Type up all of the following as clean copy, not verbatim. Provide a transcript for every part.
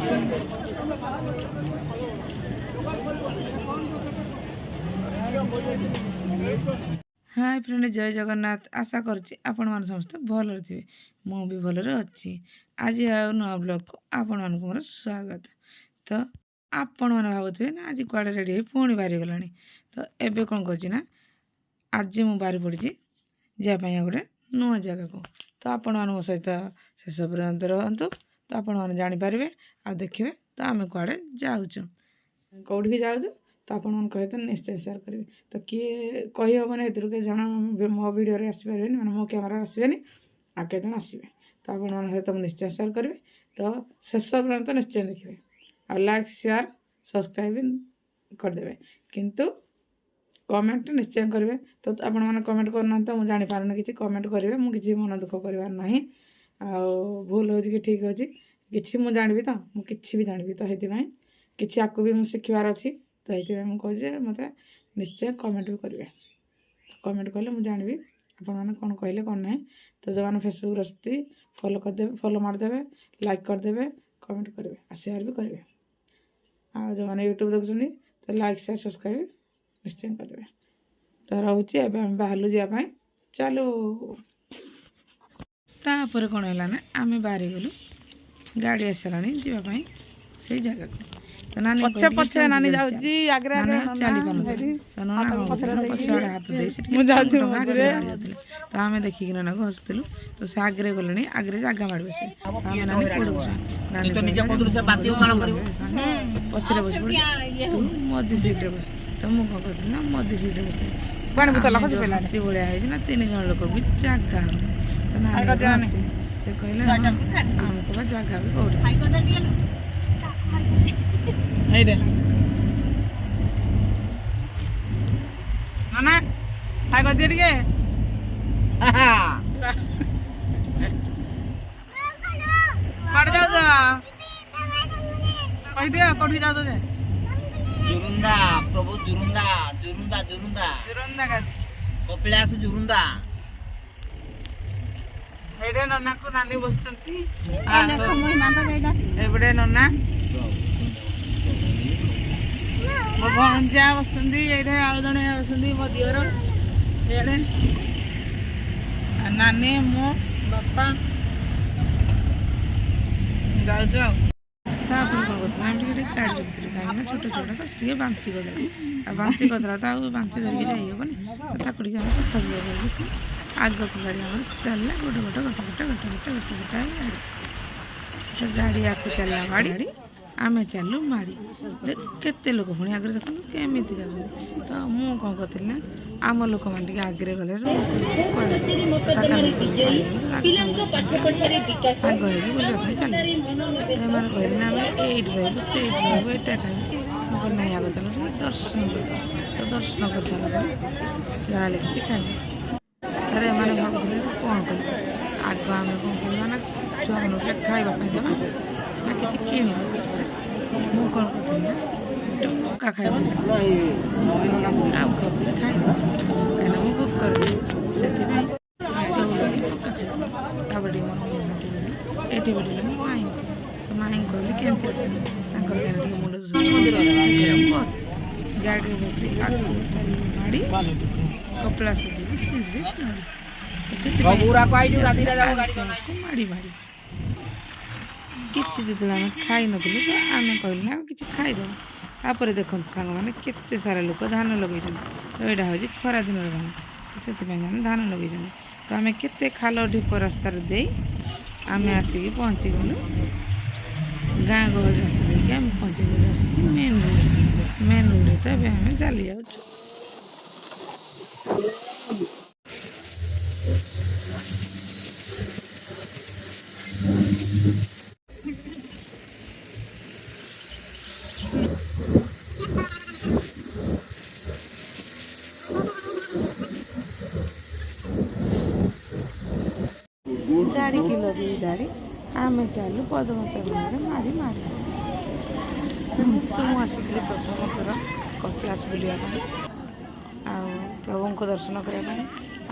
Hi friend, जय जगन्नाथ। आशा करुच्ची आपण मान समस्त भलरे थे। मु भी भलरे अच्छी। आज आउ नुआ ब्लॉग को आपण मान मोर स्वागत। तो आपण मैंने भावुए ना आज कुआड़े रेडी हो पुणी बाहरी गला। तो एबे कौन कर आज मु बाहरी पड़ी जापाई गोटे नुआ जगह को। तो आपण मान मो सहित शेष पर्यंत रहतु। तो आपण मैंने जानीपारे आ देखिए तो आम कुआड़े जाऊँ कौटी जाऊँ। तो आपण मन कहे तो निश्चय शेयर करेंगे। तो किए कही हेन ए जन मो भिडियो आसपारे मैंने मो कैमेरा आसबे आ के जन आसबे। तो आपण मन सहित निश्चय शेयर करेंगे। तो शेष पर्यंत निश्चय देखिए और लाइक शेयर सब्सक्राइब करदे किंतु कमेंट निश्चय करेंगे। तो आपण मैंने कमेंट करना तो मुझे जापारे कि कमेंट करेंगे। मुझे मन दुख करार ना भूल हो कि ठीक अच्छे कि मुझे जानी तो मुझे भी जानी तो ये कि आपको भी मुझे शिखबार अच्छी। तो ये मुझे मत निश्चय कमेंट भी करेंगे। कमेंट कले मुझे जानी आप कौन कहले कौन ना। तो जो मैंने फेसबुक रखती फॉलो करदे फॉलो मारदेवे लाइक करदे कमेंट करेंगे और शेयर भी करेंगे। आ जो मैंने यूट्यूब देखुं तो लाइक शेयर सब्सक्राइब निश्चय करदे। तो रोचे एवं बाहर जावाई चलो। तापर कौन है ना आम बाहरी गलु गाड़ी आसला जावाई से जगह को। तो नानी पछे पछे नानी जाउजी आगरे आगरे चली पानु। तो नाना पछे हाथ दे से मु जाउछु आगरे। तो आमे देखि कि नाना हसुतलु। तो से आगरे गलनी आगरे जागा मार बसे। आमे नानी कोड नानी तो निजे कोदुर से बाती काळ करिवो पछरे बस पड़ी तू मझी सीट रे बस। तो मु को कहथि ना मझी सीट रे बस कोन बुत लखत पेला ती बळिया है ना तीन जण लोक भी जागा। तो नानी से कहले हमको जागा भी कोड नाना हाय कर दिए टिके पड़ जाओ जा कह दिया कोठी जाओ तो जे जुरुंदा प्रभु जुरुंदा जुरुंदा जुरुंदा जुरुंदा का कपिलास जुरुंदा एडे नन्ना को नानी बसचंती आ देखो महिमा तो एडा एबडे नन्ना मो भंजा बसुंदी एडे आउ जने बसुंदी मो दियोर एडे नानी मो बापा जाऊ जाऊ। तापर कौन करते हम टिके गाड़ी रखी कहीं छोट छोटा तो टे बांती करदे आ बांती करदला तो बांती धरिकी जाइबन। तो ताकड़ी हम सफा कर आग को गाड़ी हम चलला गोटे गोटे गोटे गोटे गोटे गोटे गोटे गोटे तो गाड़ी आगे चलला गाड़ी आमे चलू माड़ी केते लोक पुणी आगे देख केमी जाऊँ। तो मु कौन करी ना आम लोक मैंने आगे गले साग बुझापी चल एम कहले ना ये रहबू से रहबू एटा खाई नहीं आगे चल दर्शन तो दर्शन कर सारा जहाँ किसी खाई। अरे मैंने भावुले कौन कर आग आम कौन करवा ना छुआ मन खावाई देवा ना कि किण मु कौन कर गोटे पक्का खाई खाई कहीं मुझे भोक कर से पक्का खाई मन ये बैठे माई तो माई कहली केमती आस मुंड गाड़ी बस माड़ी कपिलास माड़ी माड़ी किसी जो आम खाई नु तो आम कहल ना कि खाईद। तापर देखते सांग मैंने केते सारा लोक धान लगे। तो यहाँ हूँ खरा दिन धान से धान लगे। तो आम केते खाल ढीप रास्तार दे आम आसिक पहुँची गलु गाँ गहली रास्ता देखिए आम पहुँची गलु आसिक मेन रोड तो आम चली जाऊँ। गाड़ी की लगी गाड़ी आम चलू पदम चरण माड़ी माड़ी तो मुझे प्रथम थर कपिलास बुलिया प्रभु को दर्शन करने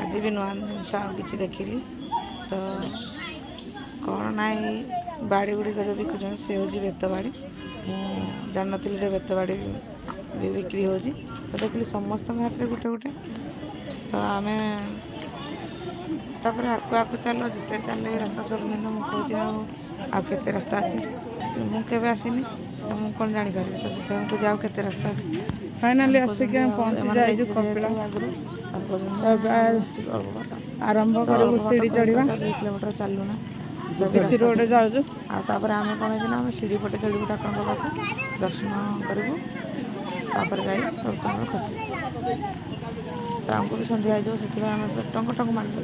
आज भी नुआ जिन कि देखिली। तो कौन ना ବାଡ଼ି ଗୁଡ଼ିକ ଯେଉଁ ବିକୁଛନ୍ତି ସେ ହେଉଛି ବେତ ବାଡ଼ି। ମୁଁ ଜାଣିନଥିଲି ଯେ ବେତ ବାଡ଼ି ବି ବିକ୍ରି ହେଉଛି। ତ ଦେଖିଲି ସମସ୍ତଙ୍କ ହାତରେ ଗୋଟେ ଗୋଟେ। ତ ଆମେ ତାପରେ ଆକୁ ଚାଲ, ଯେତେ ଚାଲିଲେ ବି ରାସ୍ତା ସବୁ କିନ୍ତୁ ମୁଁ କହୁଛି ଆଉ କେତେ ରାସ୍ତା ଅଛି। ମୁଁ କେବେ ଆସିନି ତ ମୁଁ କ'ଣ ଜାଣିପାରିବି। ତ ସେଥିପାଇଁ ମୁଁ କହୁଛି ଆଉ କେତେ ରାସ୍ତା ଅଛି। ଫାଇନାଲି ଆସିକି ଆମେ ପହଞ୍ଚି ଯାଇଛୁ କପିଳାସ। ଆରମ୍ଭ କରିବୁ ସିଡ଼ି ଚଢ଼ିବା। 2 କିଲୋମିଟର ଚାଲୁନା କିଛି ରୋଡ଼ରେ ଯାଉଛୁ। ଆଉ ତାପରେ ଆମେ କ'ଣ ହେଇଛି ନା ଆମେ ସିଡ଼ି ପଟେ ଚଢ଼ିବୁ ଠାକୁରଙ୍କ ପାଖକୁ, ଦର୍ଶନ କରିବୁ, ତାପରେ ଯାଇ ବର୍ତ୍ତମାନ ଖସିବୁ। ତ ଆମକୁ ବି ସନ୍ଧ୍ୟା ହେଇଯିବ, ସେଥିପାଇଁ ଆମେ ଟଙ୍କ ମାରିବୁ।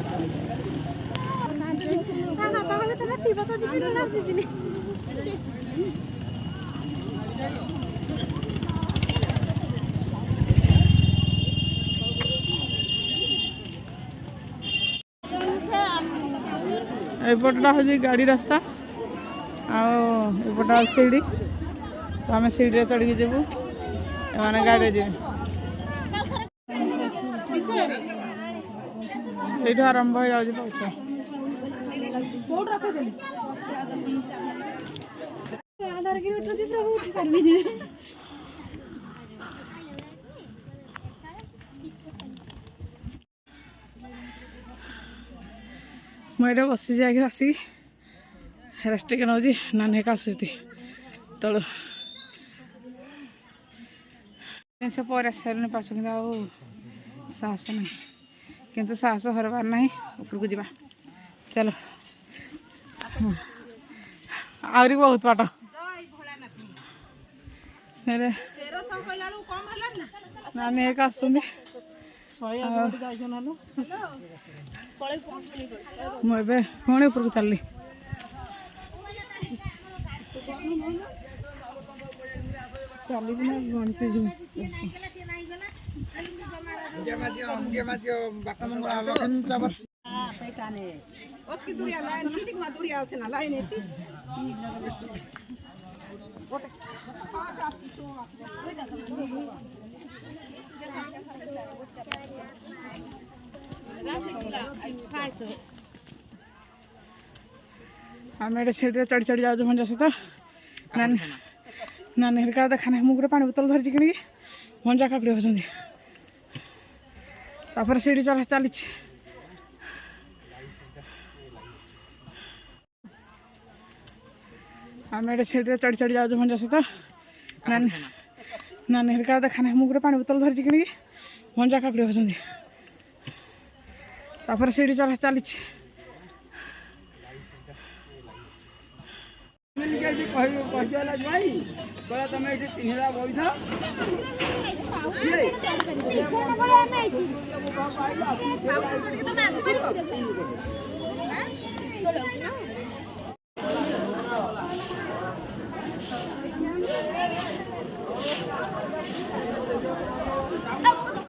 एपटा हूँ गाड़ी रास्ता आउटा सीढ़ी। तो आम सीढ़ी चढ़ के जीवु, एमाने गाड़ी जी ये आरंभ हो जाऊँ पहुँच। मुझे बसी जाए आसिक रेस्ट टे नौ नानी का आसुती तलु जिन पर आस सारे पाच कि साहस ना किंतु साहस हरबार ना उपरको जा चलो आहरी बहुत बाट नानी एक आसुनी मुझे पुणी उपरको चलली चली गणती जी आम ये सीढ़ी चढ़ी चढ़ी जाऊँ भंजा सहित नानी नानी हरिका देखा ना मुझे पानी बोतल धरी कि भंजा काकुड़ी होती सीढ़ी चला चली आम ये सीढ़ी चढ़ी चढ़ी जाऊँ भंजा सहित नानी नानी हरिका देखा ना मुझे पानी बोतल धरी कि भंजा काकुड़ी होती सीढ़ी चला चली